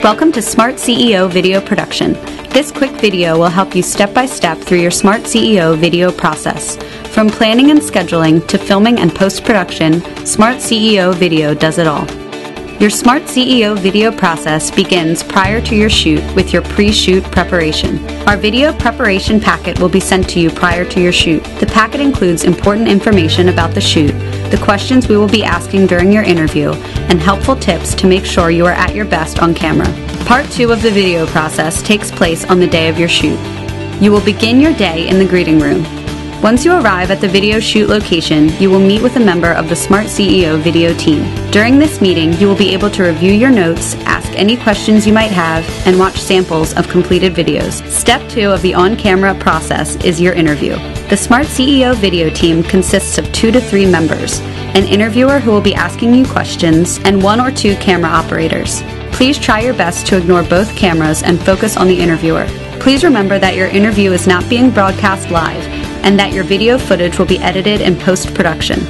Welcome to Smart CEO Video Production. This quick video will help you step by step through your Smart CEO video process. From planning and scheduling to filming and post-production, Smart CEO Video does it all. Your Smart CEO video process begins prior to your shoot with your pre-shoot preparation. Our video preparation packet will be sent to you prior to your shoot. The packet includes important information about the shoot, the questions we will be asking during your interview, and helpful tips to make sure you are at your best on camera. Part 2 of the video process takes place on the day of your shoot. You will begin your day in the greeting room. Once you arrive at the video shoot location, you will meet with a member of the Smart CEO video team. During this meeting, you will be able to review your notes, ask any questions you might have, and watch samples of completed videos. Step 2 of the on-camera process is your interview. The Smart CEO video team consists of 2 to 3 members, an interviewer who will be asking you questions, and 1 or 2 camera operators. Please try your best to ignore both cameras and focus on the interviewer. Please remember that your interview is not being broadcast live, and that your video footage will be edited in post-production.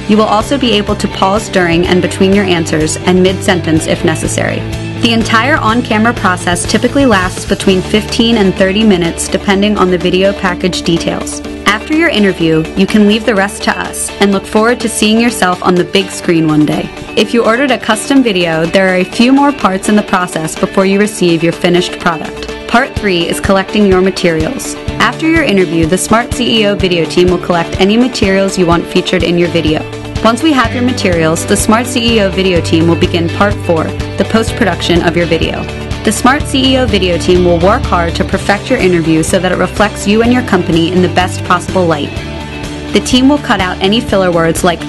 You will also be able to pause during and between your answers and mid-sentence if necessary. The entire on-camera process typically lasts between 15 and 30 minutes depending on the video package details. After your interview, you can leave the rest to us and look forward to seeing yourself on the big screen one day. If you ordered a custom video, there are a few more parts in the process before you receive your finished product. Part 3 is collecting your materials. After your interview, the Smart CEO video team will collect any materials you want featured in your video. Once we have your materials, the Smart CEO video team will begin Part 4, the post-production of your video. The Smart CEO video team will work hard to perfect your interview so that it reflects you and your company in the best possible light. The team will cut out any filler words like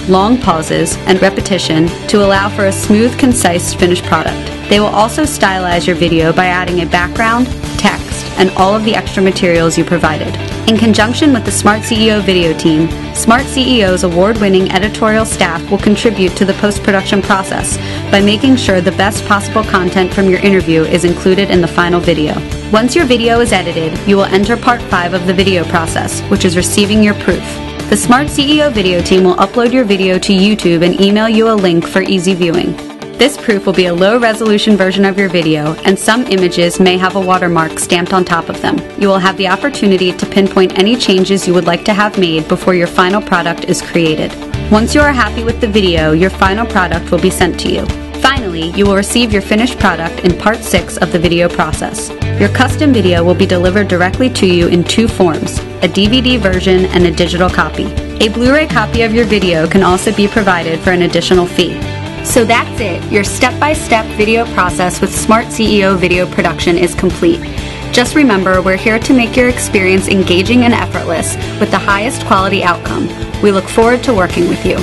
long pauses, and repetition to allow for a smooth, concise finished product. They will also stylize your video by adding a background, text, and all of the extra materials you provided. In conjunction with the Smart CEO video team, Smart CEO's award-winning editorial staff will contribute to the post-production process by making sure the best possible content from your interview is included in the final video. Once your video is edited, you will enter Part 5 of the video process, which is receiving your proof. The Smart CEO video team will upload your video to YouTube and email you a link for easy viewing. This proof will be a low-resolution version of your video, and some images may have a watermark stamped on top of them. You will have the opportunity to pinpoint any changes you would like to have made before your final product is created. Once you are happy with the video, your final product will be sent to you. Finally, you will receive your finished product in Part 6 of the video process. Your custom video will be delivered directly to you in 2 forms, a DVD version and a digital copy. A Blu-ray copy of your video can also be provided for an additional fee. So that's it. Your step-by-step video process with Smart CEO Video Production is complete. Just remember, we're here to make your experience engaging and effortless with the highest quality outcome. We look forward to working with you.